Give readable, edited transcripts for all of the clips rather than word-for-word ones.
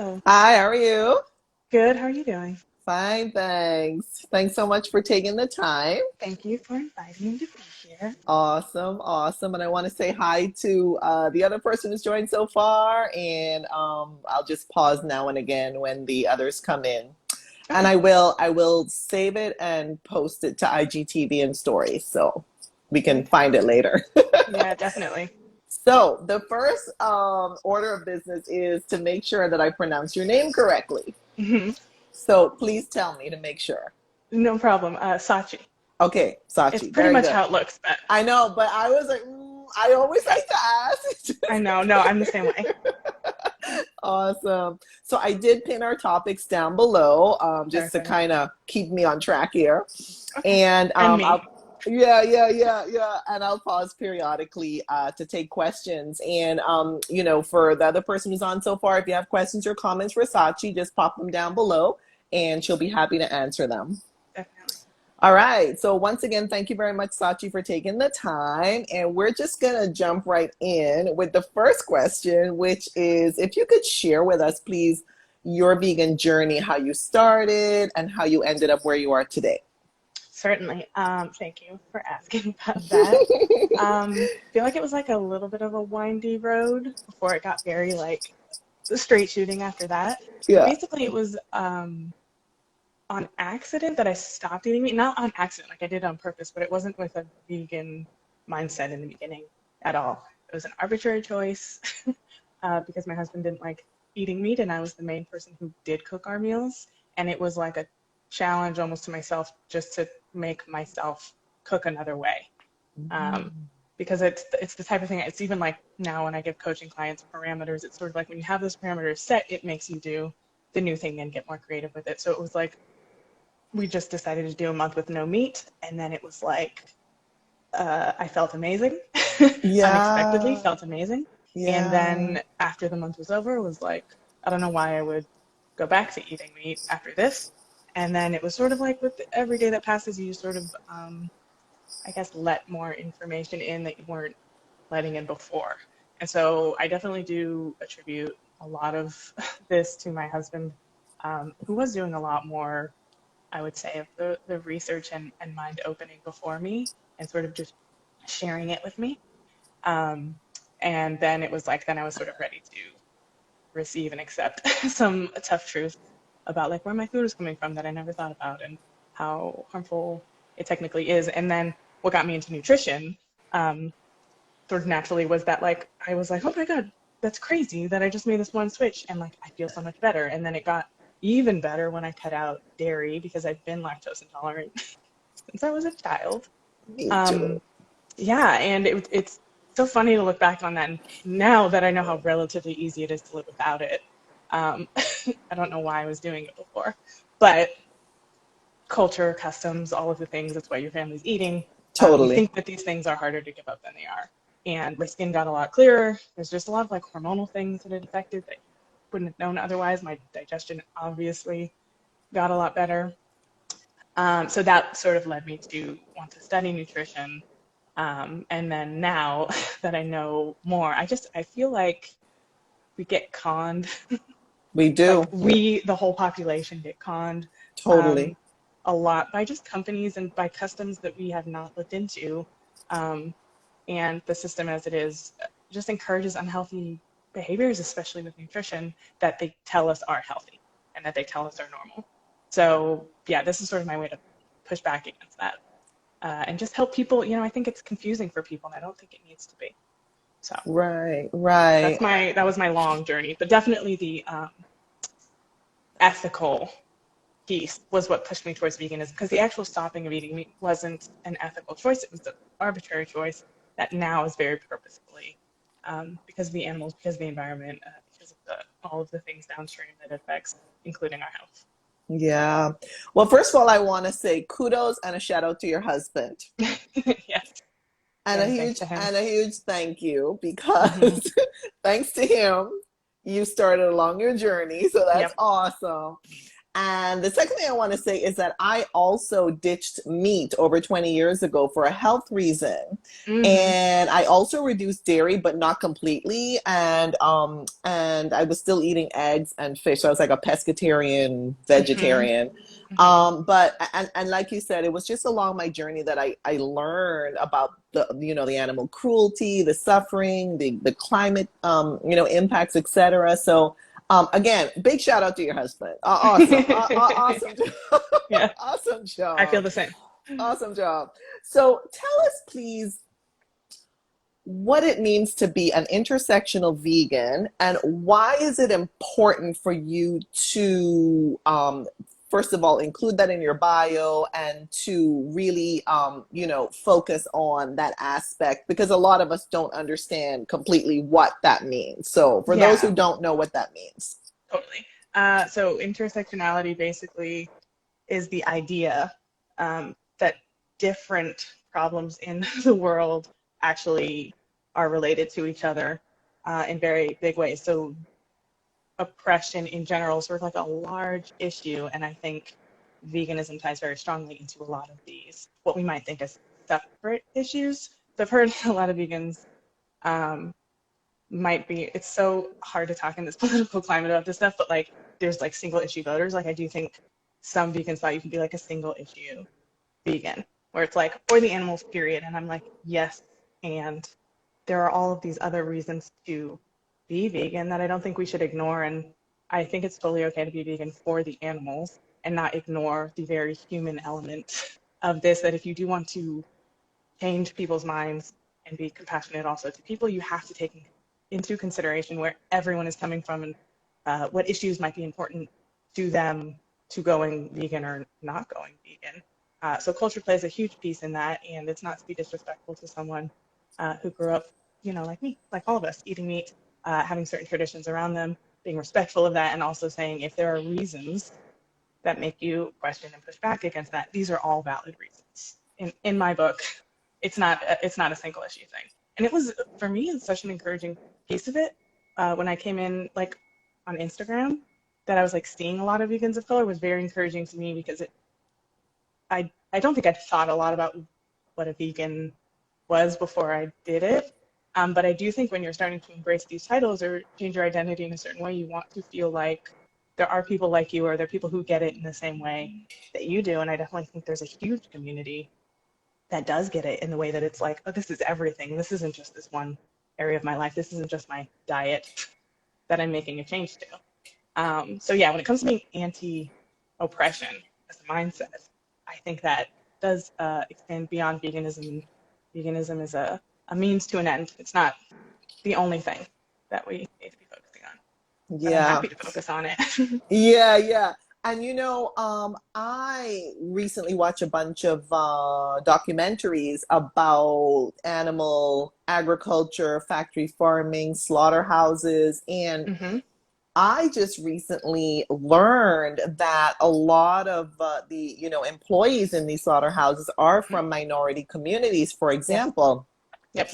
Hello. Hi, how are you? Good. How are you doing? Fine, thanks. Thanks so much for taking the time. Thank you for inviting me to be here. Awesome, awesome. And I want to say hi to the other person who's joined so far. And I'll just pause now and again when the others come in. And Okay. I will save it and post it to IGTV and stories so we can find it Fantastic. later. Yeah, definitely. So the first order of business is to make sure that I pronounce your name correctly. hmm So please tell me to make sure. No problem. Sachi. Okay, It's Sachi, pretty very much good. how it looks, but I know, but I was like, I always like to ask. I know. No, I'm the same way. Awesome. So I did pin our topics down below, just to Perfect. kind of keep me on track here. Okay. And And me. yeah. And I'll pause periodically to take questions. And for the other person who's on so far, if you have questions or comments for Sachi, just pop them down below, and she'll be happy to answer them. Definitely. All right. So once again, thank you very much, Sachi, for taking the time. And we're just going to jump right in with the first question, which is if you could share with us, please, your vegan journey, how you started and how you ended up where you are today. Certainly. Thank you for asking about that. Feel like it was like a little bit of a windy road before it got very like straight shooting after that. But Yeah. basically, it was on accident that I stopped eating meat. Not on accident, like I did it on purpose, but it wasn't with a vegan mindset in the beginning at all. It was an arbitrary choice because my husband didn't like eating meat, and I was the main person who did cook our meals. And it was like a challenge almost to myself just to make myself cook another way. Um, because it's the type of thing, it's even like now when I give coaching clients parameters, it's sort of like when you have those parameters set, it makes you do the new thing and get more creative with it. So it was like we just decided to do a month with no meat, and then it was like I felt amazing, unexpectedly Yeah. felt amazing, and Yeah. then after the month was over, it was like I don't know why I would go back to eating meat after this, and then it was sort of like with every day that passes, you sort of I guess let more information in that you weren't letting in before, and so I definitely do attribute a lot of this to my husband, who was doing a lot more I would say, of the research and mind opening before me and sort of just sharing it with me. Um, and then it was like, then I was sort of ready to receive and accept some tough truths about like where my food is coming from that I never thought about and how harmful it technically is. And then what got me into nutrition sort of naturally was that like, I was like, oh my God, that's crazy that I just made this one switch and like I feel so much better. And then it got even better when I cut out dairy because I've been lactose intolerant since I was a child. Me too. Um, yeah, and it's so funny to look back on that now that I know how relatively easy it is to live without it. Um, I don't know why I was doing it before, but culture, customs, all of the things, that's why your family's eating. You Totally. think that these things are harder to give up than they are. And my skin got a lot clearer. There's just a lot of like hormonal things that it affected that you wouldn't have known otherwise. My digestion obviously got a lot better. So that sort of led me to want to study nutrition. And then now that I know more, I feel like we get conned, We like do. the whole population get conned Totally. um, a lot by just companies and by customs that we have not looked into. Um, and the system as it is just encourages unhealthy behaviors, especially with nutrition, that they tell us are healthy and that they tell us are normal. So yeah, this is sort of my way to push back against that and just help people. I think it's confusing for people, and I don't think it needs to be. So Right, right. that was my long journey, but definitely the ethical piece was what pushed me towards veganism because the actual stopping of eating meat wasn't an ethical choice. It was an arbitrary choice that now is very purposefully because of the animals, because of the environment, because of all of the things downstream that it affects, including our health. Yeah. Well, first of all, I want to say kudos and a shout out to your husband. Yes, And a again, thanks huge to him. and a huge thank you Hmm. because thanks to him, you started along your journey. So that's Yep. awesome. And the second thing I want to say is that I also ditched meat over 20 years ago for a health reason. Hmm. And I also reduced dairy, but not completely. And I was still eating eggs and fish. So I was like a pescatarian, Hmm. vegetarian. Hmm. And like you said, it was just along my journey that I learned about the animal cruelty, the suffering, the climate impacts, etc. So again, big shout out to your husband. Awesome. Awesome. Yeah, Awesome I feel job. the same. Awesome job. So tell us, please, what it means to be an intersectional vegan and why is it important for you to, first of all, include that in your bio and to really, focus on that aspect because a lot of us don't understand completely what that means. So for those who Yeah, don't know what that means. totally. So intersectionality basically is the idea that different problems in the world actually are related to each other in very big ways. So oppression in general is sort of like a large issue, and I think veganism ties very strongly into a lot of these, what we might think as separate issues. So I've heard a lot of vegans um, might be, it's so hard to talk in this political climate about this stuff, but like there's like single issue voters. Like I do think some vegans thought you could be like a single issue vegan, where it's like, for the animals, period. And I'm like, yes, and there are all of these other reasons to be vegan that I don't think we should ignore. And I think it's totally okay to be vegan for the animals and not ignore the very human element of this. That if you do want to change people's minds and be compassionate also to people, you have to take into consideration where everyone is coming from and what issues might be important to them to going vegan or not going vegan. So culture plays a huge piece in that, and it's not to be disrespectful to someone who grew up, like me, like all of us, eating meat, having certain traditions around them, being respectful of that, and also saying if there are reasons that make you question and push back against that, these are all valid reasons. In my book, it's not a single issue thing. And it was for me it's such an encouraging piece of it when I came in like on Instagram that I was like seeing a lot of vegans of color was very encouraging to me because I don't think I'd thought a lot about what a vegan was before I did it. But I do think when you're starting to embrace these titles or change your identity in a certain way, you want to feel like there are people like you or there are people who get it in the same way that you do. And I definitely think there's a huge community that does get it in the way that it's like, oh, this is everything. This isn't just this one area of my life. This isn't just my diet that I'm making a change to. So yeah, when it comes to being anti-oppression as a mindset, I think that does extend beyond veganism. Veganism is a means to an end. It's not the only thing that we need to be focusing on, but I'm Yeah. happy to focus on it. Yeah, yeah. And I recently watched a bunch of documentaries about animal agriculture, factory farming, slaughterhouses, and Hmm. I just recently learned that a lot of the employees in these slaughterhouses are from minority communities, for Yes. example. Yep.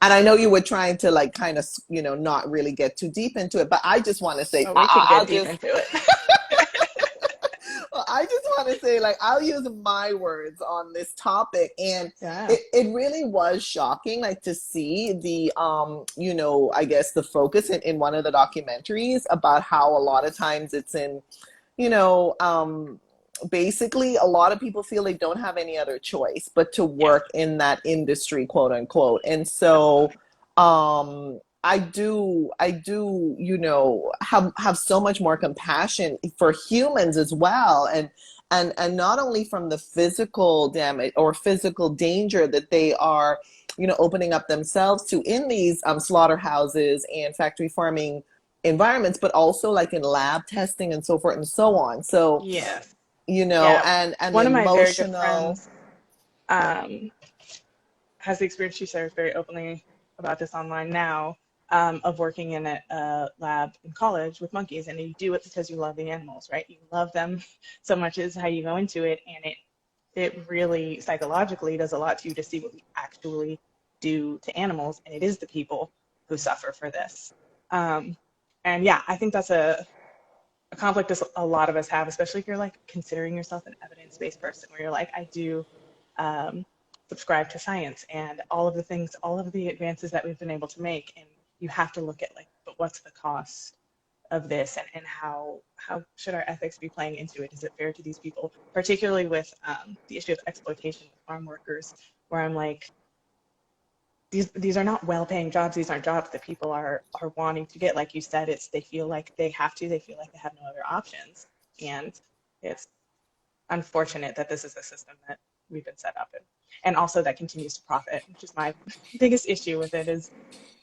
And I know you were trying to like kind of, not really get too deep into it, but I just want to say, Oh, we could I'll get deep just into it. well, I just want to say, like, I'll use my words on this topic. And Yeah. it really was shocking, like, to see the, I guess the focus in one of the documentaries about how a lot of times it's in, you know, um, basically a lot of people feel they don't have any other choice but to Yeah. work in that industry, quote unquote. And so, Absolutely. I do, have so much more compassion for humans as well, and not only from the physical damage or physical danger that they are, opening up themselves to in these slaughterhouses and factory farming environments, but also like in lab testing and so forth and so on. So, Yes. Yeah. and the One of my very good emotional. friends um, has the experience. She shares very openly about this online now of working in a lab in college with monkeys, and you do it because you love the animals, right? You love them so much is how you go into it, and it really psychologically does a lot to you to see what we actually do to animals, and it is the people who suffer for this. Um, and yeah, I think that's a a conflict a lot of us have, especially if you're like considering yourself an evidence-based person, where you're like, I do um, subscribe to science and all of the things, all of the advances that we've been able to make, and you have to look at like, but what's the cost of this, and how should our ethics be playing into it? Is it fair to these people, particularly with the issue of exploitation with farm workers, where I'm like, these are not well-paying jobs. These aren't jobs that people are wanting to get. Like you said, it's they feel like they have to. They feel like they have no other options, and it's unfortunate that this is a system that we've been set up in, and also that continues to profit, which is my biggest issue with it. Is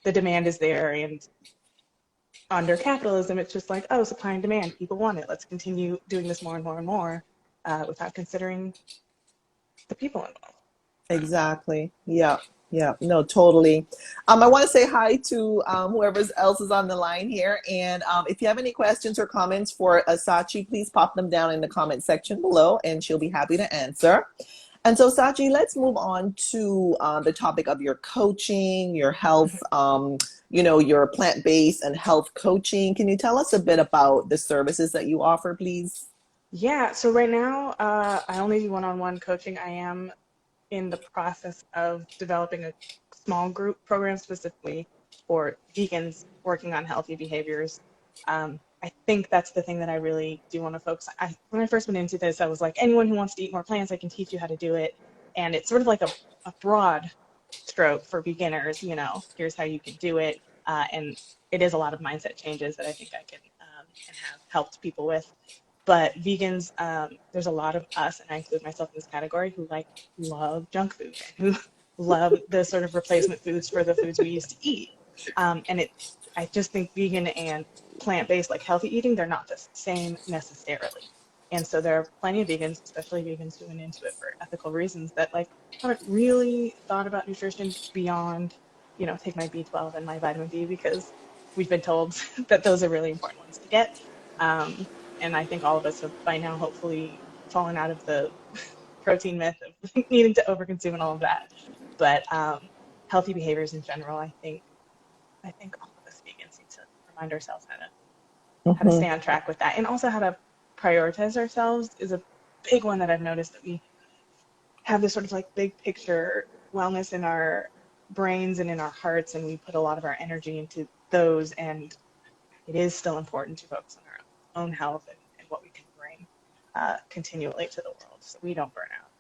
the demand is there, and under capitalism, it's just like, oh, supply and demand. People want it. Let's continue doing this more and more and more, without considering the people involved. So, Exactly. Yeah. Yeah. No, totally. I want to say hi to whoever else is on the line here. And if you have any questions or comments for Sachi, please pop them down in the comment section below and she'll be happy to answer. And so, Sachi, let's move on to the topic of your coaching, your health, your plant-based and health coaching. Can you tell us a bit about the services that you offer, please? yeah. So right now, I only do one-on-one coaching. I am in the process of developing a small group program specifically for vegans working on healthy behaviors. I think that's the thing that I really do want to focus on. When I first went into this, I was like, anyone who wants to eat more plants, I can teach you how to do it. And it's sort of like a broad stroke for beginners, here's how you can do it. And it is a lot of mindset changes that I think I can and have helped people with. But vegans, there's a lot of us, and I include myself in this category, who like love junk food and who love the sort of replacement foods for the foods we used to eat. I just think vegan and plant-based, like healthy eating, they're not the same necessarily. And so there are plenty of vegans, especially vegans who went into it for ethical reasons, that like haven't really thought about nutrition beyond, take my B12 and my vitamin D because we've been told that those are really important ones to get. Um, and I think all of us have by now hopefully fallen out of the protein myth of needing to overconsume and all of that. But healthy behaviors in general, I think all of us vegans need to remind ourselves how to Mm-hmm. stay on track with that, and also how to prioritize ourselves is a big one that I've noticed, that we have this sort of like big picture wellness in our brains and in our hearts, and we put a lot of our energy into those, and it is still important to focus on our own health and what we can bring continually to the world so we don't burn out.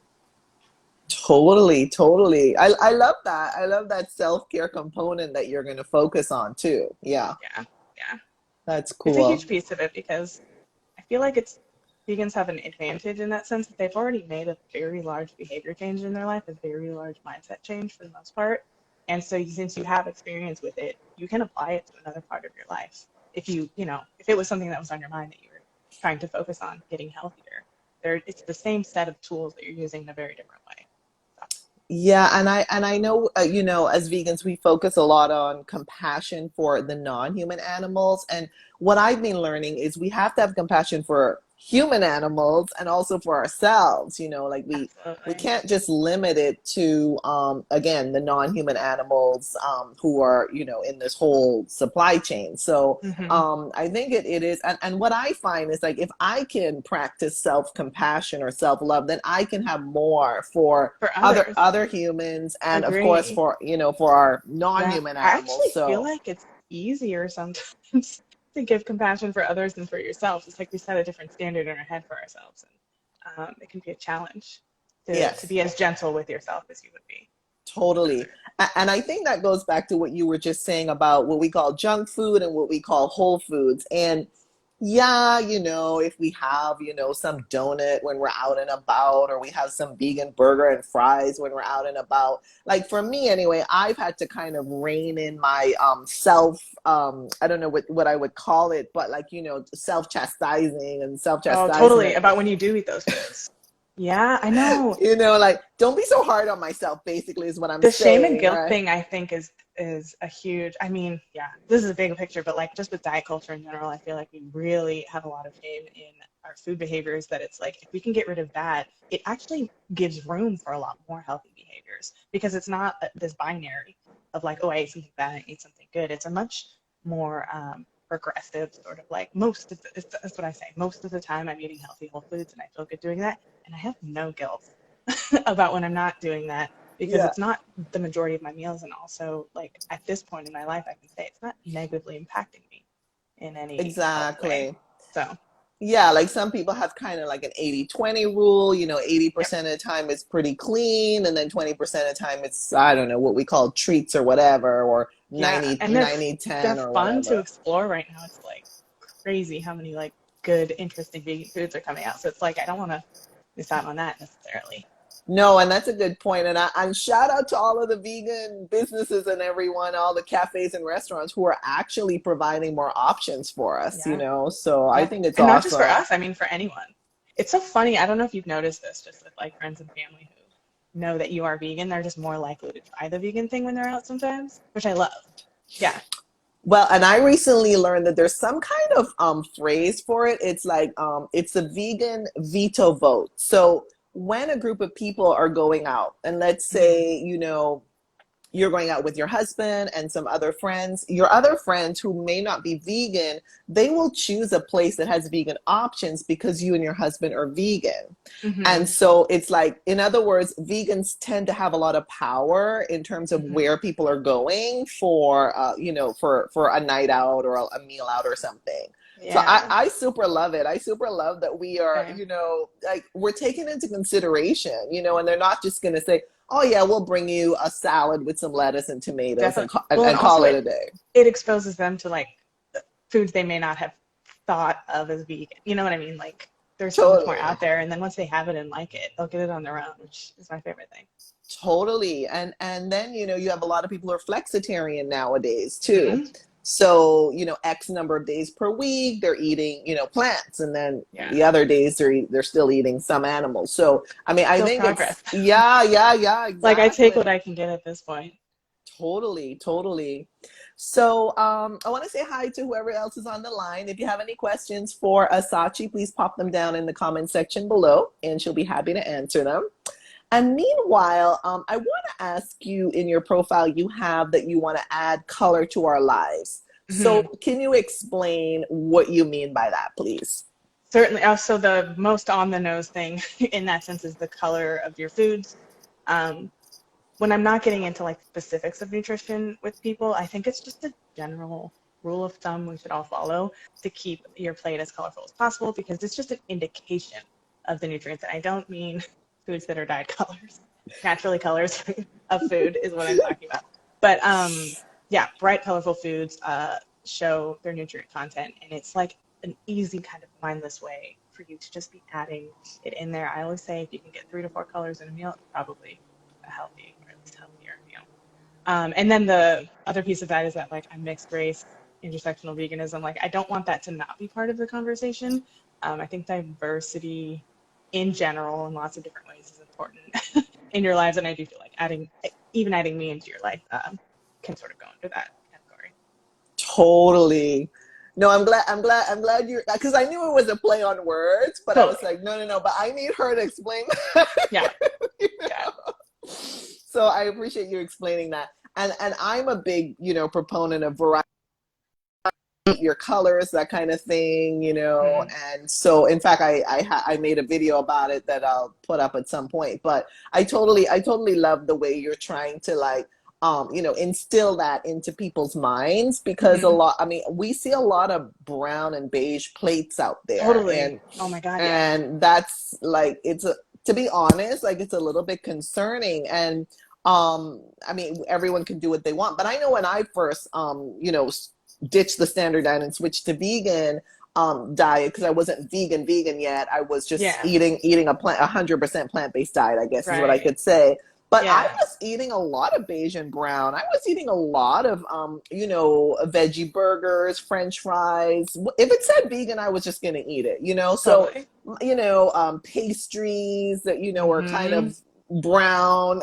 Totally, totally. I love that. I love that self-care component that you're going to focus on too. Yeah, Yeah, yeah. that's It's a cool. huge piece of it because I feel like vegans have an advantage in that sense that they've already made a very large behavior change in their life, a very large mindset change for the most part. And so since you have experience with it, you can apply it to another part of your life. If it was something that was on your mind that you were trying to focus on getting healthier, it's the same set of tools that you're using in a very different way. So, Yeah, and I know as vegans we focus a lot on compassion for the non-human animals, and what I've been learning is we have to have compassion for human animals and also for ourselves, like we absolutely. can't just limit it to again the non-human animals who are in this whole supply chain. So Hmm. I think it is, and what I find is like if I can practice self-compassion or self-love, then I can have more for For other others, other humans and of course agree. for our Yeah, non-human I animals. actually feel So like it's easier sometimes to give compassion for others than for yourself. It's like we set a different standard in our head for ourselves, and it can be a challenge to yes, be as gentle with yourself as you would be with totally. others. And I think that goes back to what you were just saying about what we call junk food and what we call whole foods. And yeah, if we have, some donut when we're out and about, or we have some vegan burger and fries when we're out and about. Like for me anyway, I've had to kind of rein in my self, I don't know what I would call it, but like, self-chastising and Oh, totally. self-chastisement. About when you do eat those foods. Yeah, I know. Like don't be so hard on myself, basically, is what I'm The shame and saying, guilt right? thing, I think, is a huge. I mean, yeah, this is a big picture, but like just with diet culture in general, I feel like we really have a lot of shame in our food behaviors. That it's like if we can get rid of that, it actually gives room for a lot more healthy behaviors because it's not this binary of like, oh, I ate something bad, I ate something good. It's a much more progressive sort of like that's what I say. Most of the time I'm eating healthy whole foods and I feel good doing that. And I have no guilt about when I'm not doing that because Yeah, it's not the majority of my meals. And also, like at this point in my life, I can say it's not negatively impacting me in any health way. exactly. So, Yeah, like some people have kind of like an 80-20 rule, 80% yep. of the time it's pretty clean, and then 20% of the time it's, I don't know, what we call treats or whatever, or Yeah. 90, And 90-10 they're or fun to whatever. explore right now. It's like crazy how many like good, interesting vegan foods are coming out. So it's like I don't want to miss out on that necessarily. No, and that's a good point. And shout out to all of the vegan businesses and everyone, all the cafes and restaurants who are actually providing more options for us. Yeah. So I Yeah. think it's And not just for awesome. us, I mean for anyone. It's so funny. I don't know if you've noticed this just with like friends and family who know that you are vegan. They're just more likely to try the vegan thing when they're out sometimes, which I love. Yeah. Well, and I recently learned that there's some kind of phrase for it. It's like it's a vegan veto vote. So when a group of people are going out, and let's Hmm. say, you're going out with your husband and some other friends, your other friends who may not be vegan, they will choose a place that has vegan options because you and your husband are vegan. And Hmm. so it's like, in other words, vegans tend to have a lot of power in terms of Hmm. where people are going for, for a night out or a meal out or something. So Yeah. I super love it. I super love that we are, Okay. like we're taking into consideration, and they're not just going to say, oh yeah, we'll bring you a salad with some lettuce and tomatoes and, Definitely. ca- and, Well, and and also call it a day. it exposes them to like foods they may not have thought of as vegan. You know what I mean? Like there's so much more Totally. out there, and then once they have it and like it, they'll get it on their own, which is my favorite thing. Totally. And then, you have a lot of people who are flexitarian nowadays too. Hmm. So, X number of days per week, they're eating, plants, and then Yeah. the other days they're still eating some animals. So, I mean, I Still think it's, progress. yeah, yeah, yeah, Like I take what exactly. I can get at this point. Totally, totally. So, I want to say hi to whoever else is on the line. If you have any questions for Asachi, please pop them down in the comment section below, and she'll be happy to answer them. And meanwhile, I want to ask you, in your profile, you have that you want to add color to our lives. So Hmm. can you explain what you mean by that, please? Certainly. Also, the most on the nose thing in that sense is the color of your foods. Um, when I'm not getting into like specifics of nutrition with people, I think it's just a general rule of thumb we should all follow to keep your plate as colorful as possible because it's just an indication of the nutrients. And I don't mean foods that are dyed colors. Naturally colors of food is what I'm talking about. But yeah, bright, colorful foods show their nutrient content, and it's like an easy kind of mindless way for you to just be adding it in there. I always say if you can get 3 to 4 colors in a meal, it's probably a healthy or at least healthier meal. And then the other piece of that is that like I'm mixed race, intersectional veganism. Like I don't want that to not be part of the conversation. I think diversity in general in lots of different ways is important in your lives, and I do feel like adding me into your life can sort of go under that category. Totally. No, I'm glad you're, because I knew it was a play on words, but I was Totally. like, no, no, no, but I need her to explain. Yeah. you Yeah. know? So I appreciate you explaining that. And I'm a big, proponent of variety, your colors, that kind of thing. Mm-hmm. And so, in fact, I made a video about it that I'll put up at some point. But I totally love the way you're trying to like, instill that into people's minds because a Mm-hmm. lot. I mean, we see a lot of brown and beige plates out there, Totally. and Oh my God, yeah. and that's like to be honest, like it's a little bit concerning. And I mean, everyone can do what they want, but I know when I first ditched the standard diet and switched to vegan diet, because I wasn't vegan yet. I was just Yeah. eating a 100% plant-based diet, I guess is what I Right. could say. But I Yeah. was eating a lot of beige and brown. I was eating a lot of veggie burgers, French fries. If it said vegan, I was just gonna eat it. So Totally. pastries that were kind Mm-hmm. of brown,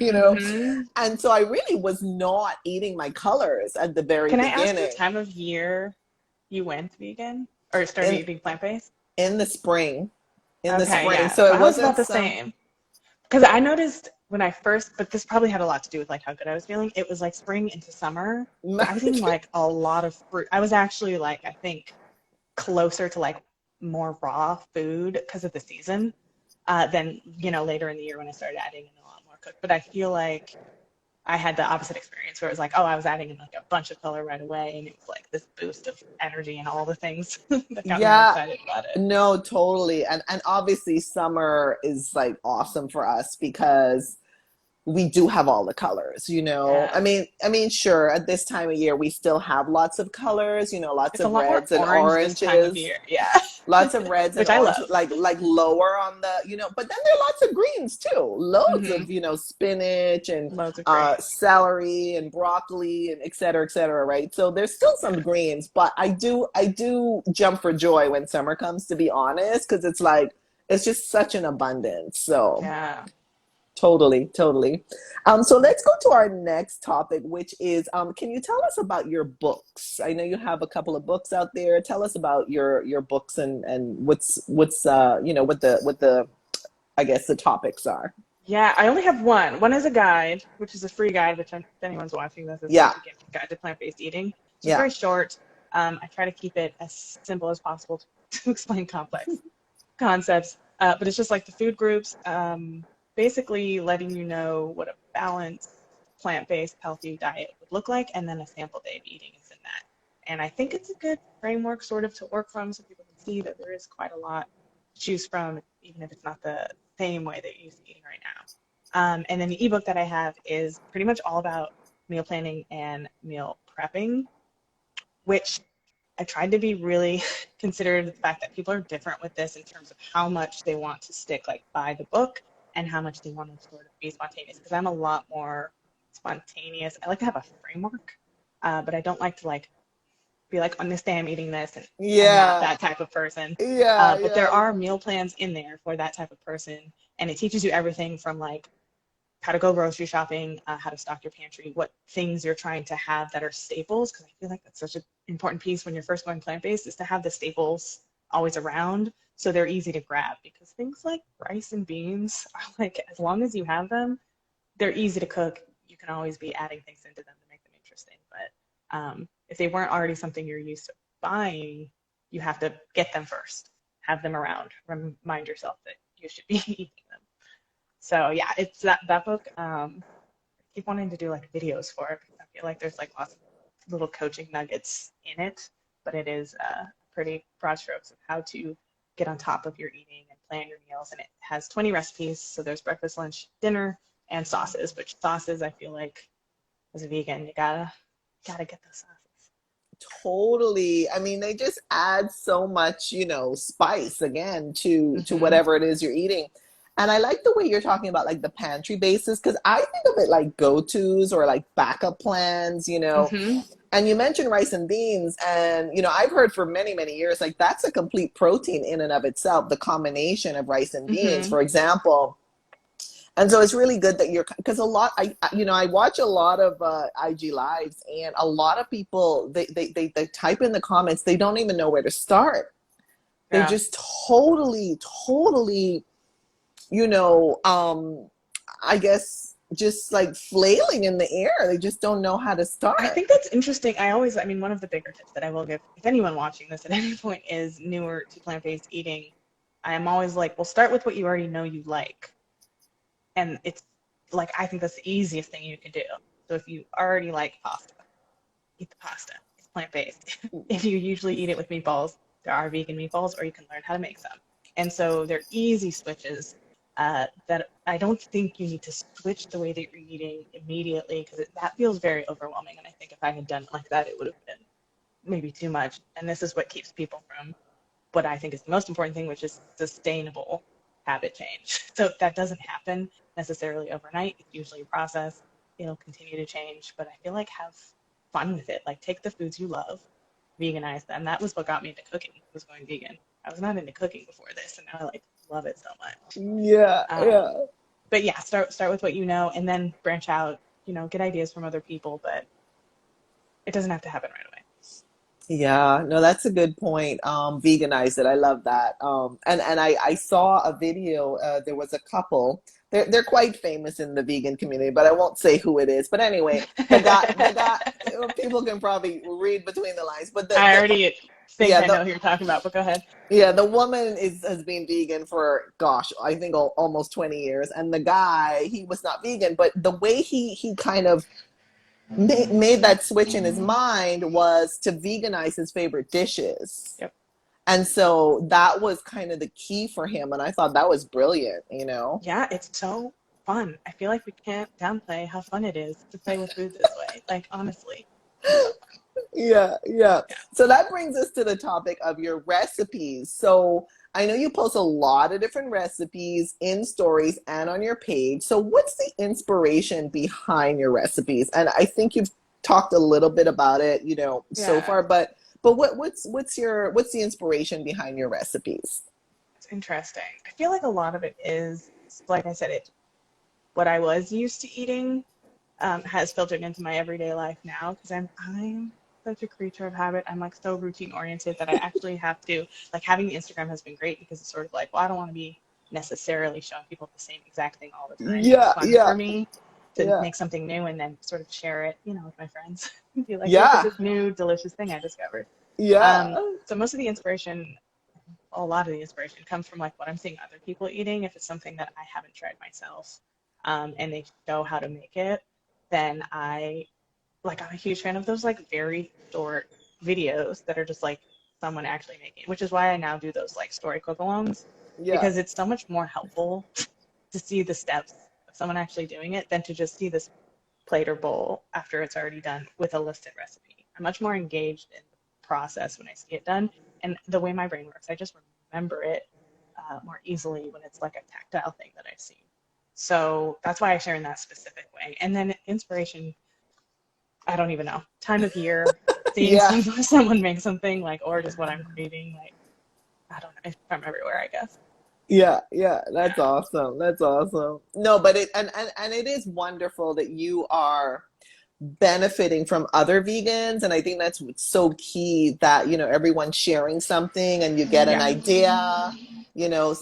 you know. Mm-hmm. And so I really was not eating my colors at the very Can I ask what beginning. time of year you went vegan or started In eating plant-based? in the spring, in the Okay, spring. yeah. So So it I was wasn't about the some. same. Because I noticed when I first, but this probably had a lot to do with like how good I was feeling. It was like spring into summer. So I was eating like a lot of fruit. I was actually like, I think closer to like more raw food because of the season than, later in the year when I started adding in a lot more cooked. But I feel like I had the opposite experience where it was like, oh, I was adding in like a bunch of color right away, and it was like this boost of energy and all the things that got me all Yeah, excited about it. no, totally. And obviously summer is like awesome for us because we do have all the colors, you know. Yeah. I mean, sure, at this time of year we still have lots of colors, you know, lots It's a of lot more reds and orange this time of oranges, year. Yeah. lots of reds and Which I orange, love. like lower on the, you know, but then there are lots of greens too, loads Hmm. of, you know, spinach and Loads of greens. celery and broccoli and et cetera, right? So there's still some Yeah. greens, but I do jump for joy when summer comes, to be honest, because it's like it's just such an abundance. So Yeah. totally, totally. So let's go to our next topic, which is, can you tell us about your books? I know you have a couple of books out there. Tell us about your books and what's you know what the I guess the topics are. Yeah, I only have one. One is a guide, which is a free guide, which if anyone's watching this, is the Yeah, beginner's guide to plant-based eating. It's just yeah. very short. I try to keep it as simple as possible to explain complex concepts. But it's just like the food groups, basically letting you know what a balanced plant-based healthy diet would look like, and then a sample day of eating is in that. And I think it's a good framework sort of to work from so people can see that there is quite a lot to choose from, even if it's not the same way that you're used to eating right now. And then the ebook that I have is pretty much all about meal planning and meal prepping, which I tried to be really considerate of the fact that people are different with this in terms of how much they want to stick like by the book and how much they want to sort of be spontaneous. Because I'm a lot more spontaneous. I like to have a framework, but I don't like to like be like on this day I'm eating this, and I'm not Yeah, that type of person. yeah, But there yeah. are meal plans in there for that type of person, and it teaches you everything from like how to go grocery shopping, how to stock your pantry, what things you're trying to have that are staples, because I feel like that's such an important piece when you're first going plant-based is to have the staples always around so they're easy to grab because things like rice and beans are like as long as you have them, they're easy to cook. You can always be adding things into them to make them interesting. But if they weren't already something you're used to buying, you have to get them first, have them around, remind yourself that you should be eating them. So yeah, it's that book. I keep wanting to do like videos for it because I feel like there's like lots of little coaching nuggets in it, but it is pretty broad strokes of how to get on top of your eating and plan your meals. And it has 20 recipes, so there's breakfast, lunch, dinner, and sauces. Which sauces I feel like as a vegan, you gotta get those sauces. Totally. I mean, they just add so much, you know, spice again to Mm-hmm. whatever it is you're eating. And I like the way you're talking about like the pantry basis because I think of it like go-tos or like backup plans, you know. Mm-hmm. And you mentioned rice and beans, and you know, I've heard for many, many years like that's a complete protein in and of itself, the combination of rice and beans, Mm-hmm. for example. And so it's really good that you're because a lot you know I watch a lot of IG lives and a lot of people they type in the comments they don't even know where to start. They're Yeah. just totally you know I guess just like flailing in the air. They just don't know how to I start. think that's interesting. I mean, one of the bigger tips that I will give, if anyone watching this at any point is newer to plant-based eating, I am always like, well, start with what you already know you like. And it's like, I think that's the easiest thing you can do. So if you already like pasta, eat the pasta. It's plant-based. If you usually eat it with meatballs, there are vegan meatballs, or you can learn how to make some. And so they're easy switches that I don't think you need to switch the way that you're eating immediately because that feels very overwhelming. And I think if I had done it like that, it would have been maybe too much. And this is what keeps people from what I think is the most important thing, which is sustainable habit change. So if that doesn't happen necessarily overnight, it's usually a process. It'll continue to change, but I feel like have fun with it. Like take the foods you love, veganize them. That was what got me into cooking, was going vegan. I was not into cooking before this, and now I like love it so much. Yeah, Um, yeah. but yeah, start with what you know, and then branch out. Get ideas from other people, but it doesn't have to happen right away. Yeah, no, that's a good point. Veganize it. I love that. And I saw a video. There was a couple. They're quite famous in the vegan community, but I won't say who it is. But anyway, the guy, people can probably read between the lines. But I already think yeah, I know who you're talking about, but go ahead. the woman is has been vegan for gosh, I think almost 20 years, and the guy, he was not vegan, but the way he kind of made that switch in his mind was to veganize his favorite dishes. Yep. And so that was kind of the key for him. And I thought that was brilliant, you know? Yeah, it's so fun. I feel like we can't downplay how fun it is to play with food this way. Like, honestly, it's so fun. Yeah, yeah. Yeah. So that brings us to the topic of your recipes. So I know you post a lot of different recipes in stories and on your page. So what's the inspiration behind your recipes? And I think you've talked a little bit about it, so Yeah, far, but what's the inspiration behind your recipes? it's interesting. I feel like a lot of it is, like I said, it what I was used to eating has filtered into my everyday life now because I'm such a creature of habit. I'm like so routine oriented that I actually have to like having the Instagram has been great because it's sort of like, well, I don't want to be necessarily showing people the same exact thing all the time. It's Yeah, fun yeah, for me to yeah, make something new and then sort of share it, with my friends. Be like, look at yeah, this new delicious thing I discovered. yeah, So most of the inspiration, a lot of the inspiration comes from like what I'm seeing other people eating. If it's something that I haven't tried myself, and they show how to make it, then I'm a huge fan of those like very short videos that are just like someone actually making it, which is why I now do those like story cook-alongs yeah, because it's so much more helpful to see the steps of someone actually doing it than to just see this plate or bowl after it's already done with a listed recipe. I'm much more engaged in the process when I see it done. And the way my brain works, I just remember it more easily when it's like a tactile thing that I've seen. So that's why I share in that specific way. And then inspiration, I don't even know. Time of year, seeing yeah. someone make something like, or just what I'm craving, like, I don't know. It's from everywhere, I guess. Yeah, yeah, that's Yeah. awesome. That's awesome. No, but and it is wonderful that you are benefiting from other vegans, and I think that's what's so key, that everyone's sharing something and you get an Yeah. idea,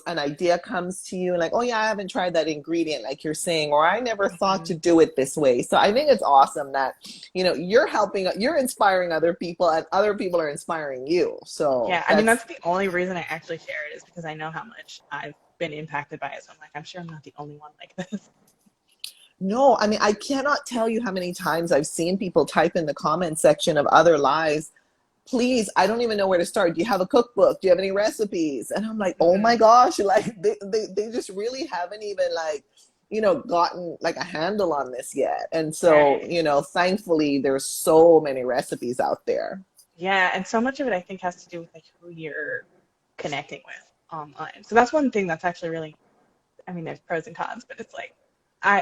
an idea comes to you and like, oh yeah, I haven't tried that ingredient like you're saying, or I never thought Hmm. to do it this way. So I think it's awesome that you're inspiring other people and other people are inspiring you. So Yeah. I mean, that's that's the only reason I actually share it is because I know how much I've been impacted by it. So I'm like, I'm sure I'm not the only one like this. No, I mean, I cannot tell you how many times I've seen people type in the comment section of other lives, please, I don't even know where to start. Do you have a cookbook? Do you have any recipes? And I'm like, oh my Hmm. gosh, like they just really haven't even like, gotten like a handle on this yet. And so, Right. thankfully there's so many recipes out there. Yeah. And so much of it, I think, has to do with like who you're connecting with online. So that's one thing that's actually really, I mean, there's pros and cons, but it's like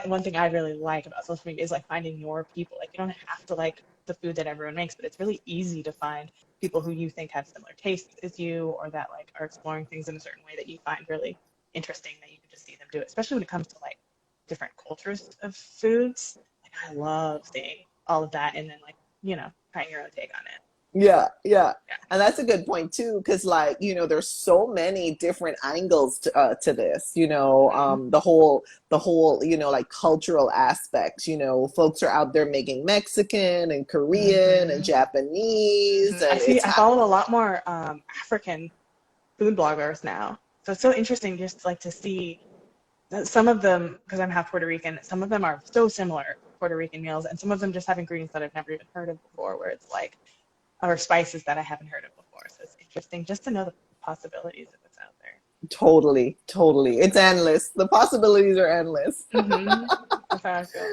one thing I really like about social media is like finding your people. Like you don't have to like the food that everyone makes, but it's really easy to find people who you think have similar tastes as you or that like are exploring things in a certain way that you find really interesting that you can just see them do it, especially when it comes to like different cultures of foods. Like I love seeing all of that and then like, trying your own take on it. Yeah, yeah. Yeah. And that's a good point too, because like, there's so many different angles to this, Hmm. the whole, like cultural aspects, folks are out there making Mexican and Korean and Hmm. Japanese I and see, I follow a lot more African food bloggers now. So it's so interesting just like to see that some of them, because I'm half Puerto Rican, some of them are so similar Puerto Rican meals, and some of them just have ingredients that I've never even heard of before, where it's like, or spices that I haven't heard of before. So it's interesting just to know the possibilities of what's out there. totally, totally. It's endless. The possibilities are endless. Hmm. That's how I feel.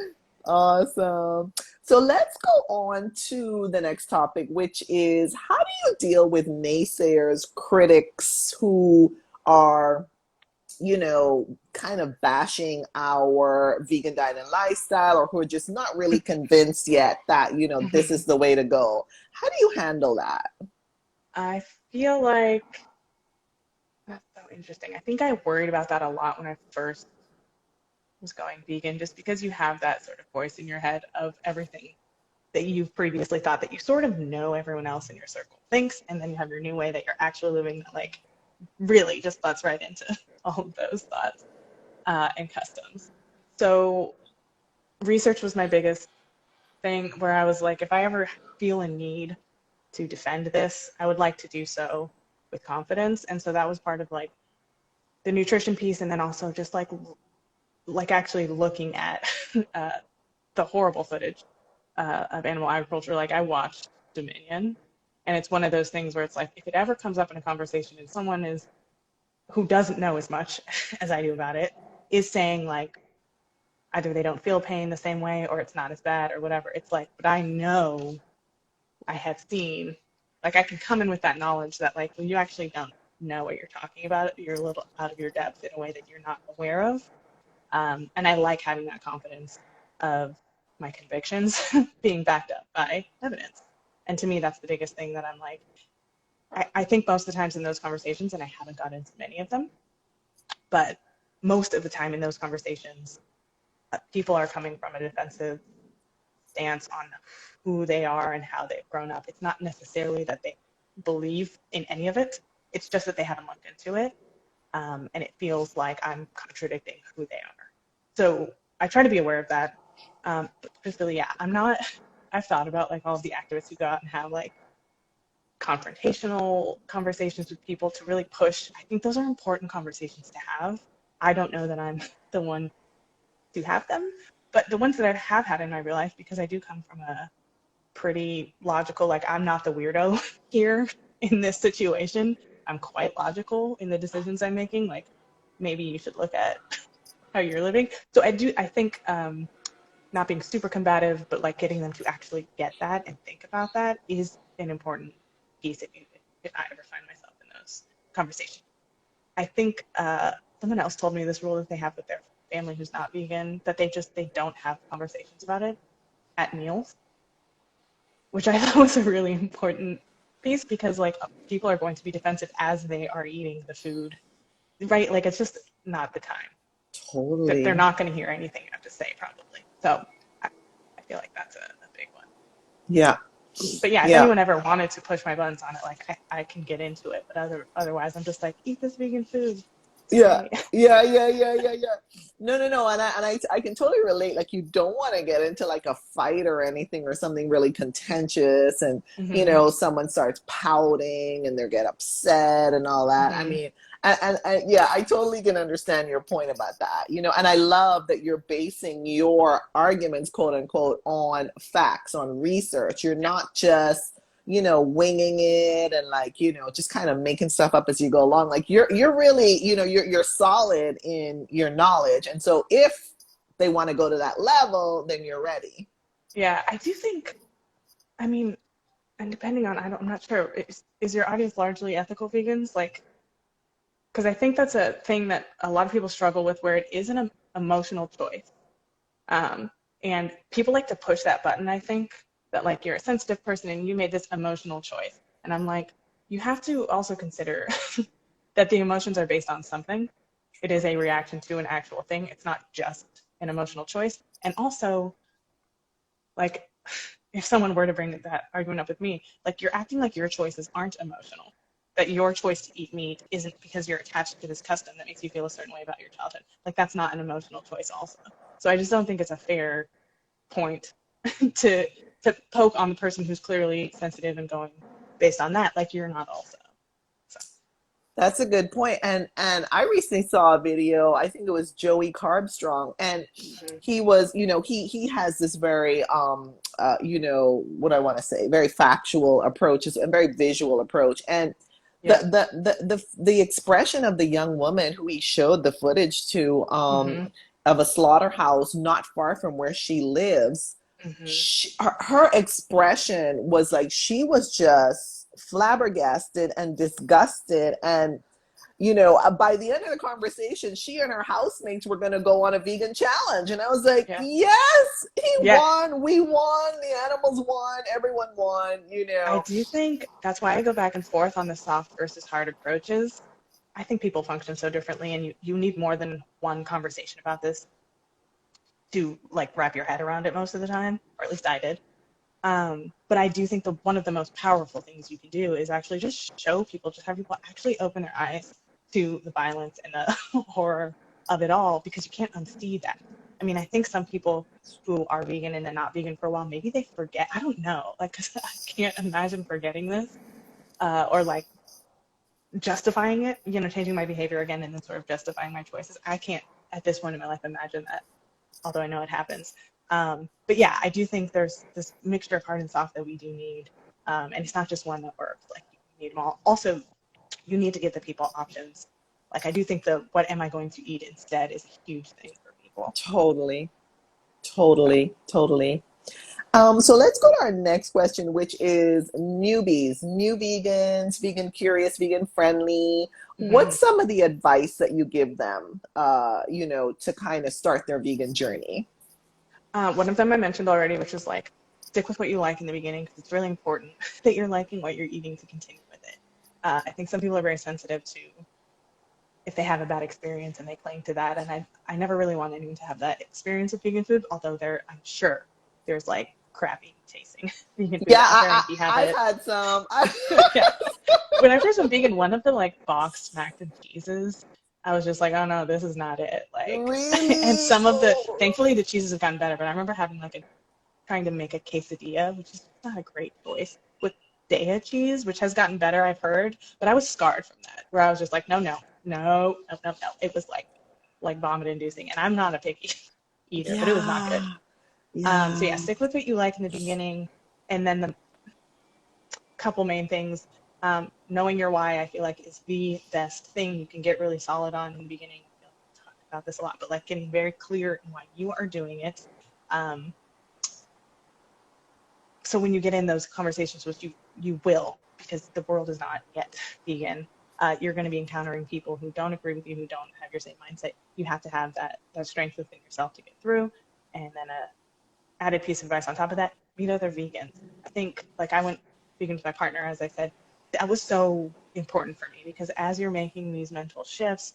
Awesome. So let's go on to the next topic, which is how do you deal with naysayers, critics who are kind of bashing our vegan diet and lifestyle, or who are just not really convinced yet that, this Hmm. is the way to go. How do you handle that? I feel like that's so interesting. I think I worried about that a lot when I first was going vegan, just because you have that sort of voice in your head of everything that you've previously thought that you sort of know everyone else in your circle thinks, and then you have your new way that you're actually living that like really just butts right into all of those thoughts and customs. So research was my biggest thing where I was like, if I ever feel a need to defend this, I would like to do so with confidence. And so that was part of like the nutrition piece, and then also just like actually looking at uh, the horrible footage of animal agriculture. Like I watched Dominion, and it's one of those things where it's like if it ever comes up in a conversation and someone is who doesn't know as much as I do about it is saying like either they don't feel pain the same way or it's not as bad or whatever. It's like, but I know I have seen, like I can come in with that knowledge that like when you actually don't know what you're talking about, you're a little out of your depth in a way that you're not aware of. And I like having that confidence of my convictions being backed up by evidence. And to me, that's the biggest thing that I'm like, I think most of the times in those conversations, and I haven't got into many of them, but most of the time in those conversations, people are coming from a defensive stance on who they are and how they've grown up. It's not necessarily that they believe in any of it. It's just that they haven't looked into it. And it feels like I'm contradicting who they are. So I try to be aware of that. But truthfully, yeah, I've thought about like all of the activists who go out and have like confrontational conversations with people to really push. I think those are important conversations to have. I don't know that I'm the one to have them, but the ones that I have had in my real life, because I do come from a pretty logical, like I'm not the weirdo here in this situation. I'm quite logical in the decisions I'm making. Like maybe you should look at how you're living. So I think not being super combative, but like getting them to actually get that and think about that is an important piece if I ever find myself in those conversations. I think someone else told me this rule that they have with their family who's not vegan, that they don't have conversations about it at meals, which I thought was a really important piece because like people are going to be defensive as they are eating the food, right? Like it's just not the time. They're Totally. not going to hear anything you have to say probably. So I feel like that's a big one. Yeah. But yeah, if Yeah. anyone ever wanted to push my buttons on it, like I can get into it. But otherwise, I'm just like, eat this vegan food. Yeah. Sorry. Yeah. No, no, no. I can totally relate. Like, you don't want to get into like a fight or anything or something really contentious, and Hmm. someone starts pouting and they get upset and all that. I Hmm. mean, and yeah, I totally can understand your point about that. And I love that you're basing your arguments, quote unquote, on facts, on research. You're Yeah. not just winging it and like, just kind of making stuff up as you go along. Like you're really, you're solid in your knowledge. And so if they want to go to that level, then you're ready. Yeah, I do think. I mean, and depending on, I'm not sure. Is your audience largely ethical vegans? Like, because I think that's a thing that a lot of people struggle with, where it is an emotional choice. Um, and people like to push that button, I think, that like you're a sensitive person and you made this emotional choice. And I'm like, you have to also consider that the emotions are based on something. It is a reaction to an actual thing. It's not just an emotional choice. And also, like, if someone were to bring that argument up with me, like you're acting like your choices aren't emotional. That your choice to eat meat isn't because you're attached to this custom that makes you feel a certain way about your childhood. Like that's not an emotional choice also. So I just don't think it's a fair point to to poke on the person who's clearly sensitive and going based on that, like you're not also. So. That's a good point. And I recently saw a video, I think it was Joey Carbstrong, and Mhm. he was, he has this very what I want to say, very factual approach, a very visual approach. And the Yeah. the expression of the young woman who he showed the footage to, Mhm. of a slaughterhouse not far from where she lives, Mhm. her expression was like she was just flabbergasted and disgusted. And by the end of the conversation, she and her housemates were going to go on a vegan challenge. And I was like, Yeah. yes, he Yeah. won. We won. The animals won. Everyone won. I do think that's why I go back and forth on the soft versus hard approaches. I think people function so differently, and you need more than one conversation about this to like wrap your head around it most of the time, or at least I did. But I do think one of the most powerful things you can do is actually just show people, just have people actually open their eyes to the violence and the horror of it all, because you can't unsee that. I mean, I think some people who are vegan and then not vegan for a while, maybe they forget. I don't know, like, 'cause I can't imagine forgetting this, or like justifying it, changing my behavior again and then sort of justifying my choices. I can't at this point in my life imagine that, although I know it happens. But yeah, I do think there's this mixture of hard and soft that we do need. And it's not just one that works. Like, you need them all. Also, you need to give the people options. Like, I do think the what am I going to eat instead is a huge thing for people. Totally, So, totally, totally. So let's go to our next question, which is newbies, new vegans, vegan curious, vegan friendly. mhm. What's some of the advice that you give them, to kind of start their vegan journey? One of them I mentioned already, which is like stick with what you like in the beginning, because it's really important that you're liking what you're eating to continue with it. I think some people are very sensitive to if they have a bad experience and they cling to that. And I never really want anyone to have that experience with vegan food, although I'm sure there's like crappy tasting vegan food Yeah, out there. And if you have I've it, had some. yeah. When I first went vegan, one of the like boxed mac and cheeses, I was just like, oh no, this is not it. Like, and Really? some of Oh, thankfully the cheeses have gotten better, but I remember having like trying to make a quesadilla, which is not a great choice, with Daya cheese, which has gotten better, I've heard. But I was scarred from that, where I was just like, no, no, no, no, no, no. It was like vomit inducing, and I'm not a picky eater, but it was not good. yeah, So yeah, yeah. stick with what you like in the beginning, and then the couple main things. Knowing your why, I feel like, is the best thing you can get really solid on in the beginning. I feel like we talked about this a lot, but like getting very clear in why you are doing it. Um, so when you get in those conversations, which you will, because the world is not yet vegan, you're going to be encountering people who don't agree with you, who don't have your same mindset. You have to have that strength within yourself to get through. And then a added piece of advice on top of that: meet other vegans. I think, like, I went vegan with my partner, as I said. That was so important for me, because as you're making these mental shifts,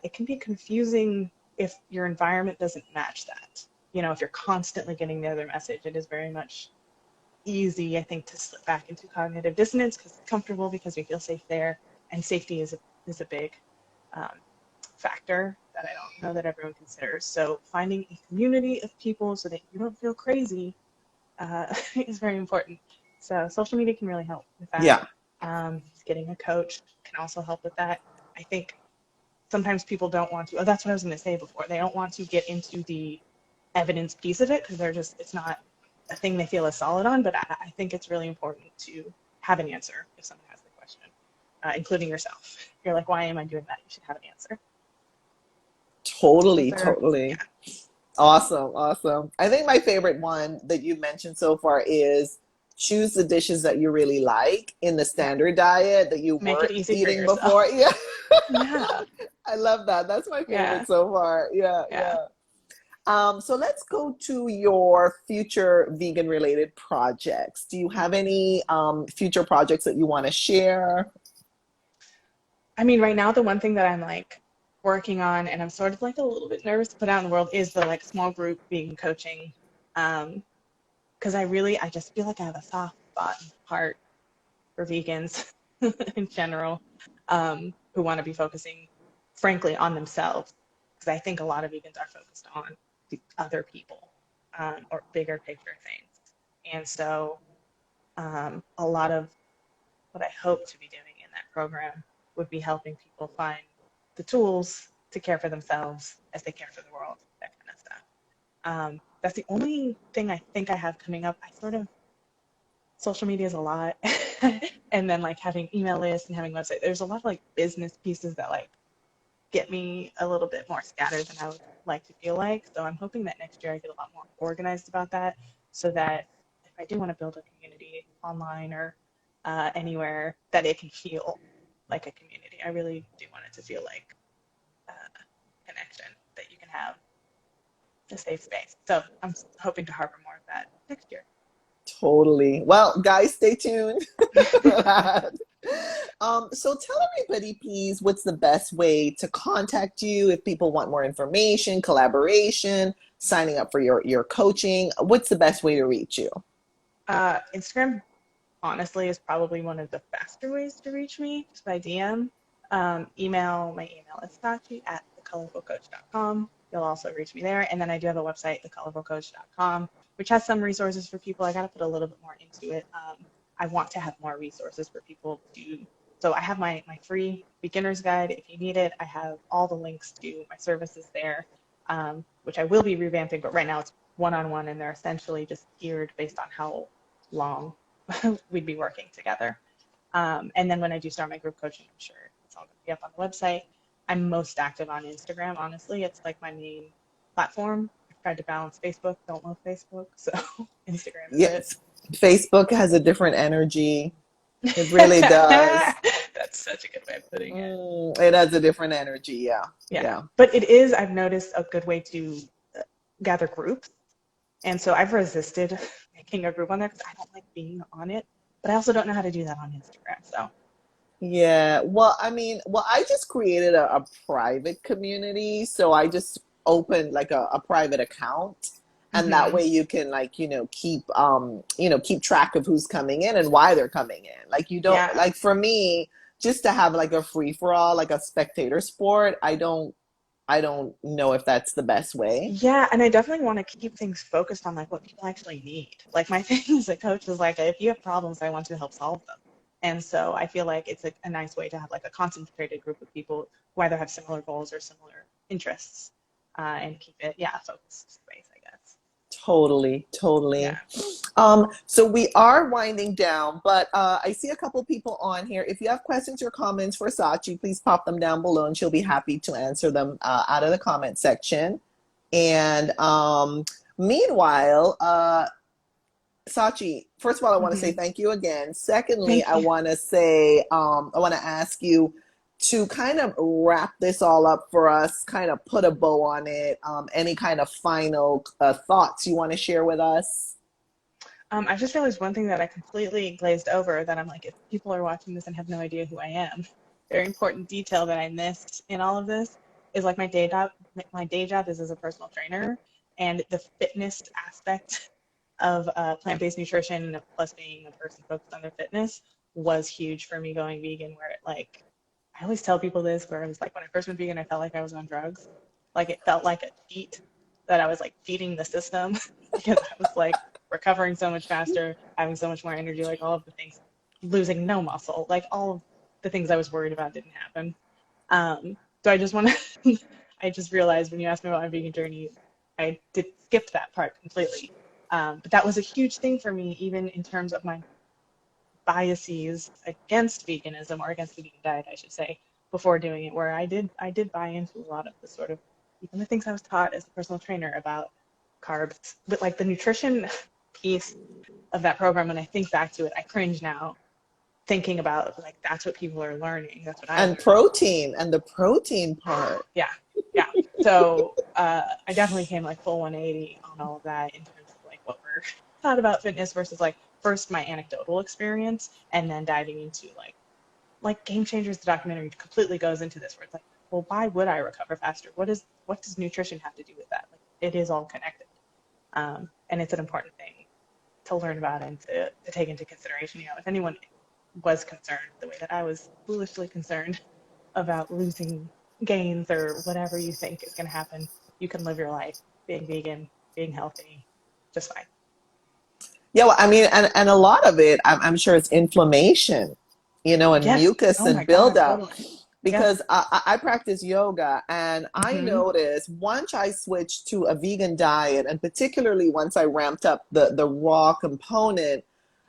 it can be confusing if your environment doesn't match that. If you're constantly getting the other message, it is very much easy, I think, to slip back into cognitive dissonance because it's comfortable, because we feel safe there, and safety is a big um, factor that I don't know that everyone considers. So finding a community of people so that you don't feel crazy is very important. So social media can really help with that. Yeah. Getting a coach can also help with that. I think sometimes people don't want to. Oh, that's what I was going to say before. They don't want to get into the evidence piece of it because it's not a thing they feel as solid on. But I think it's really important to have an answer if someone has the question, including yourself. You're like, why am I doing that? You should have an answer. Those Totally, are, totally. yeah, Awesome, awesome. I think my favorite one that you mentioned so far is choose the dishes that you really like in the yeah. standard diet that you Make it weren't easy for eating before. yourself. Yeah, Yeah, I love that. That's my yeah, favorite so far. Yeah, yeah. yeah. So let's go to your future vegan related projects. Do you have any future projects that you want to share? I mean, right now, the one thing that I'm like working on, and I'm sort of like a little bit nervous to put out in the world, is the like small group vegan coaching. Because I just feel like I have a soft spot in the heart for vegans in general, who want to be focusing, frankly, on themselves. Because I think a lot of vegans are focused on the other people, or bigger picture things. And so, a lot of what I hope to be doing in that program would be helping people find the tools to care for themselves as they care for the world, that kind of stuff. That's the only thing I think I have coming up. I sort of social media is a lot, and then like having email lists and having website. There's a lot of like business pieces that like get me a little bit more scattered than I would like to feel like. So I'm hoping that next year I get a lot more organized about that, so that if I do want to build a community online or anywhere, that it can feel like a community. I really do want it to feel like connection, that you can have a safe space. So I'm hoping to harbor more of that next year. Totally. Well, guys, stay tuned. So tell everybody, please, what's the best way to contact you if people want more information, collaboration, signing up for your coaching? What's the best way to reach you? Instagram honestly is probably one of the faster ways to reach me, just by DM. My email is sachi at thecolorfulcoach.com. You'll also reach me there. And then I do have a website, thecolorfulcoach.com, which has some resources for people. I got to put a little bit more into it. I want to have more resources for people to. So I have my free beginner's guide if you need it. I have all the links to my services there, which I will be revamping, but right now it's one-on-one, and they're essentially just geared based on how long we'd be working together. And then when I do start my group coaching, I'm sure it's all going to be up on the website. I'm most active on Instagram, honestly. It's like my main platform. I've tried to balance Facebook, don't love Facebook, so Instagram is it. Yes, Facebook has a different energy. It really does. That's such a good way of putting it. It has a different energy. Yeah. Yeah. Yeah. But it is, I've noticed, a good way to gather groups. And so I've resisted making a group on there because I don't like being on it, but I also don't know how to do that on Instagram. So, Yeah. Well, I mean, well, I just created a private community. So I just opened like a private account. And that hmm way you can like, keep track of who's coming in and why they're coming in. Like you don't yeah. like for me, just to have like a free for all, like a spectator sport, I don't know if that's the best way. Yeah, and I definitely want to keep things focused on like what people actually need. Like my thing as a coach is like if you have problems, I want to help solve them. And so I feel like it's a nice way to have like a concentrated group of people who either have similar goals or similar interests, and keep it, yeah, focused space, I guess. Totally, totally. Yeah. So we are winding down, but I see a couple people on here. If you have questions or comments for Sachi, please pop them down below and she'll be happy to answer them out of the comment section. And meanwhile, Sachi, first of all, I want to say hmm thank you again. Secondly, Thank I you. want to say, I want to ask you to kind of wrap this all up for us, kind of put a bow on it. Any kind of final thoughts you want to share with us? I just realized one thing that I completely glazed over that I'm like, if people are watching this and have no idea who I am, very important detail that I missed in all of this is like my day job is as a personal trainer, and the fitness aspect of plant-based nutrition plus being a person focused on their fitness was huge for me going vegan, where it like, I always tell people this, where it was like when I first went vegan, I felt like I was on drugs. Like it felt like a cheat that I was like feeding the system because I was like recovering so much faster, having so much more energy, like all of the things, losing no muscle, like all of the things I was worried about didn't happen. So I just want to, I just realized when you asked me about my vegan journey, I did skip that part completely. But that was a huge thing for me, even in terms of my biases against veganism or against the vegan diet, I should say, before doing it, where I did buy into a lot of the sort of even the things I was taught as a personal trainer about carbs, but like the nutrition piece of that program, when I think back to it, I cringe now thinking about like that's what people are learning. That's what I And learned. protein and the protein part. Yeah, yeah. So I definitely came like full 180 on all of that in terms of like what we're taught about fitness versus like first my anecdotal experience and then diving into like Game Changers, the documentary completely goes into this where it's like, well, why would I recover faster? What does nutrition have to do with that? Like it is all connected. And it's an important thing to learn about and to take into consideration. You know, if anyone was concerned the way that I was foolishly concerned about losing gains or whatever you think is going to happen, you can live your life being vegan, being healthy, just fine. Yeah, well, I mean, and a lot of it, I'm sure it's inflammation, and Yes. mucus Oh my and God, buildup. totally. Yep. Because I practice yoga and I hmm noticed once I switched to a vegan diet, and particularly once I ramped up the raw component,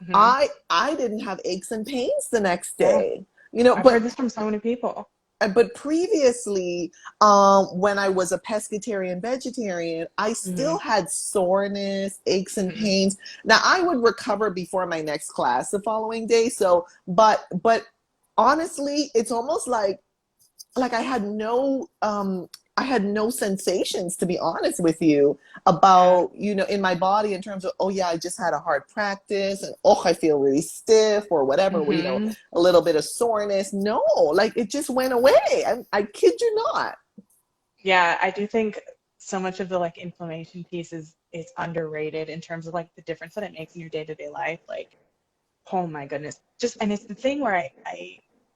hmm I didn't have aches and pains the next Yeah. day. I've But heard this from so many people. previously, when I was a pescatarian vegetarian, I hmm still had soreness, aches and hmm pains. Now I would recover before my next class the following day. So, but honestly, it's almost like I had no sensations, to be honest with you, Yeah. about in my body in terms of, oh yeah, I just had a hard practice and oh, I feel really stiff or whatever, hmm a little bit of soreness. No, like it just went away. I kid you not. Yeah, I do think so much of the like inflammation piece is underrated in terms of like the difference that it makes in your day-to-day life. Like, oh my goodness. Just, and it's the thing where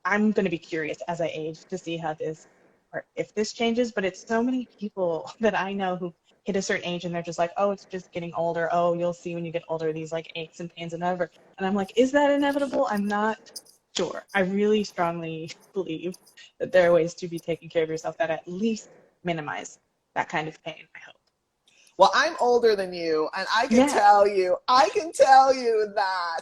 I'm going to be curious as I age to see how this, or if this changes, but it's so many people that I know who hit a certain age and they're just like, oh, it's just getting older. Oh, you'll see when you get older, these like aches and pains and whatever. And I'm like, is that inevitable? I'm not sure. I really strongly believe that there are ways to be taking care of yourself that at least minimize that kind of pain, I hope. Well, I'm older than you, and Yeah. I can tell you that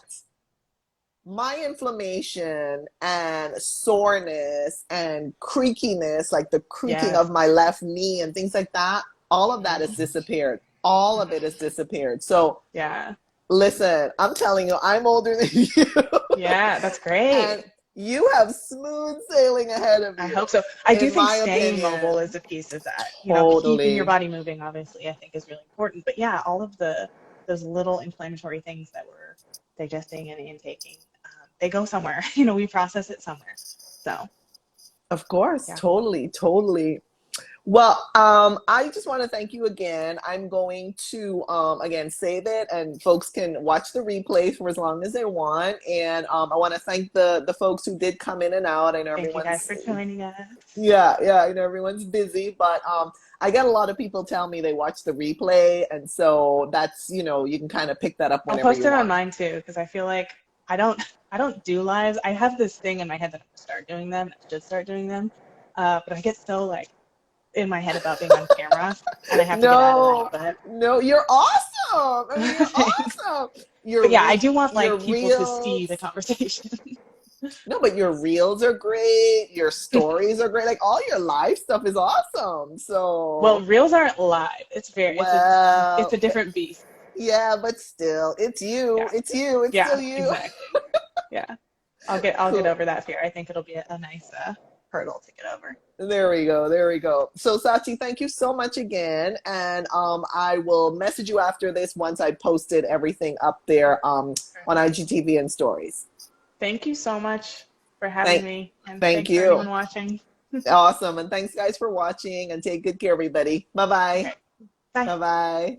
my inflammation and soreness and creakiness, like the creaking Yes. of my left knee and things like that, all of that has Mm-hmm. disappeared. All of it has disappeared. So Yeah. listen, I'm telling you, I'm older than you. Yeah, that's great. And you have smooth sailing ahead of I you, hope so. I do in think my staying mobile opinion. is a piece of that. You know, keeping your Totally. body moving, obviously, I think is really important. But yeah, all of those little inflammatory things that we're digesting and intaking, they go somewhere. You know, we process it somewhere. So Of course, yeah. totally, totally. Well, I just want to thank you again. I'm going to again save it, and folks can watch the replay for as long as they want. And I want to thank the folks who did come in and out. I know Thank you guys everyone's for joining us. yeah, I know everyone's busy, but I get a lot of people tell me they watch the replay, and so that's you can kind of pick that up I'll whenever post you it on want. mine too because I feel like I don't I don't do lives. I have this thing in my head that I'm gonna start doing them. I should start doing them. But I get so like in my head about being on camera and I have to get out of that. No, no, you're awesome. I mean, you're Thanks. awesome. But yeah, I do want Your like people to see the reels. conversation. No, but your reels are great. Your stories are great. Like all your live stuff is awesome. Well, So, reels aren't live. It's a well, different beast. yeah, but still, it's you. Yeah. It's you. It's still Yeah, you. exactly. Yeah. I'll get Cool. over that fear. I think it'll be a nice hurdle to get over. There we go. There we go. So, Sachi, thank you so much again. And I will message you after this once I posted everything up there on Perfect. IGTV and stories. Thank you so much for having Thank, me, and thank thanks for you. anyone watching. Awesome. And thanks, guys, for watching. And take good care, everybody. Bye bye. Okay. Bye. Bye bye.